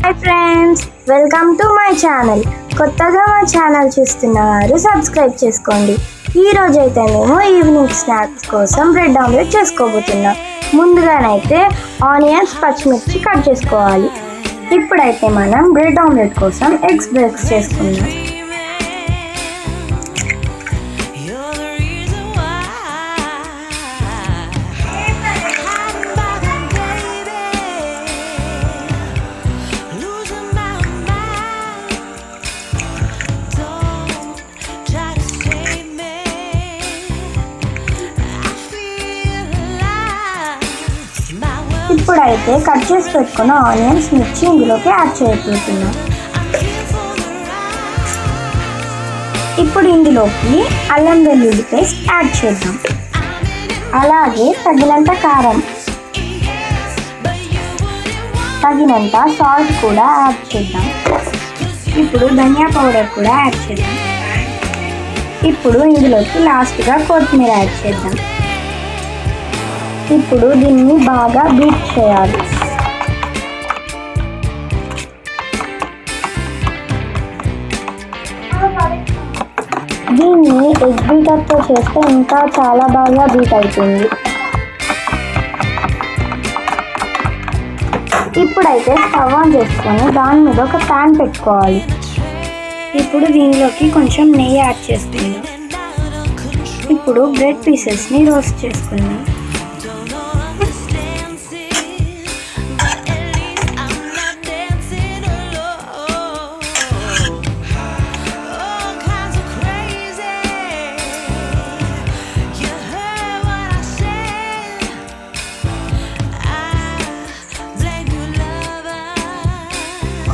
Hi friends, welcome to my channel. కొత్తగా మా channel చూస్తున్నవారు subscribe చేసుకోండి. ఈరోజు అయితే మేము ఈవినింగ్ స్నాక్స్ కోసం బ్రెడ్ ఆమ్లెట్ చేసుకోబోతున్నాం. ముందుగానైతే ఆనియన్స్, పచ్చిమిర్చి కట్ చేసుకోవాలి. ఇప్పుడైతే మనం బ్రెడ్ ఆమ్లెట్ కోసం ఎగ్స్ బ్రేక్స్ చేసుకుందాం. ఇప్పుడైతే కట్ చేసి పెట్టుకున్న ఆనియన్స్, మిర్చి ఇందులోకి యాడ్ చేయబోతున్నాం. ఇప్పుడు ఇందులోకి అల్లం వెల్లుల్లి పేస్ట్ యాడ్ చేద్దాం. అలాగే తగినంత కారం, తగినంత సాల్ట్ కూడా యాడ్ చేద్దాం. ఇప్పుడు ధనియా పౌడర్ కూడా యాడ్ చేద్దాం. ఇప్పుడు ఇందులోకి లాస్ట్గా కొత్తిమీర యాడ్ చేద్దాం. ఇప్పుడు దీన్ని బాగా బీట్ చేయాలి. దీన్ని ఎగ్ బీటర్తో చేస్తే ఇంకా చాలా బాగా బీట్ అవుతుంది. ఇప్పుడైతే స్టవ్ ఆన్ చేసుకొని దాని మీద ఒక ప్యాన్ పెట్టుకోవాలి. ఇప్పుడు దీనిలోకి కొంచెం నెయ్యి యాడ్ చేసుకుందాం. ఇప్పుడు బ్రెడ్ పీసెస్ని రోస్ట్ చేసుకుందాం.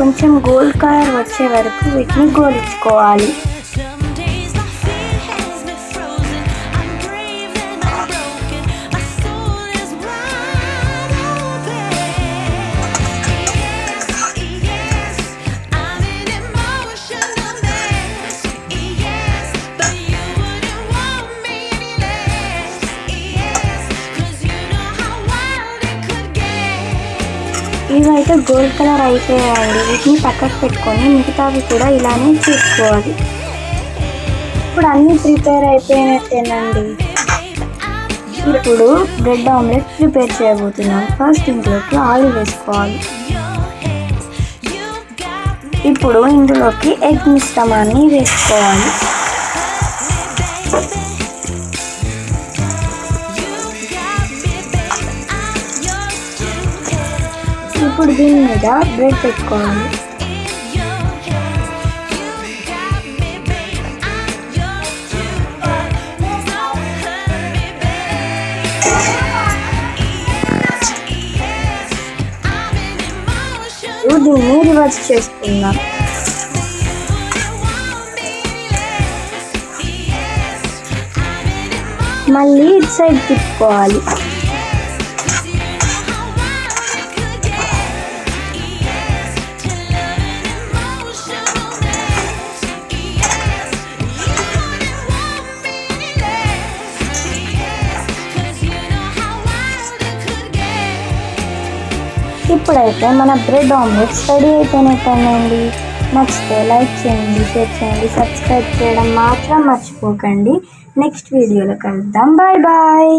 కొంచెం గోల్డ్ కలర్ వచ్చే వరకు వీటిని గోలించుకోవాలి. ఇవైతే గోల్డ్ కలర్ అయిపోయాయండి. వీటిని పక్కకు పెట్టుకొని మిగతావి కూడా ఇలానే చేసుకోవాలి. ఇప్పుడు అన్నీ ప్రిపేర్ అయిపోయినట్టేనండి. ఇప్పుడు బ్రెడ్ ఆమ్లెట్ ప్రిపేర్ చేయబోతున్నాం. ఫస్ట్ ఇందులోకి ఆయిల్ వేసుకోవాలి. ఇప్పుడు ఇందులోకి ఎగ్ మిశ్రమాన్ని వేసుకోవాలి. ఇప్పుడు దీని మీద బ్రెడ్ పెట్టుకోవాలి. దీన్ని రివర్స్ చేసుకుందాం. మళ్ళీ ఇటు సైడ్ తిప్పుకోవాలి. ఇప్పుడైతే మన బ్రెడ్ ఆమ్లెట్స్ రెడీ అయిపోయినట్టేనండి. నచ్చితే లైక్ చేయండి, షేర్ చేయండి, సబ్స్క్రైబ్ చేయడం మాత్రం మర్చిపోకండి. నెక్స్ట్ వీడియోలో కలుద్దాం. Bye bye.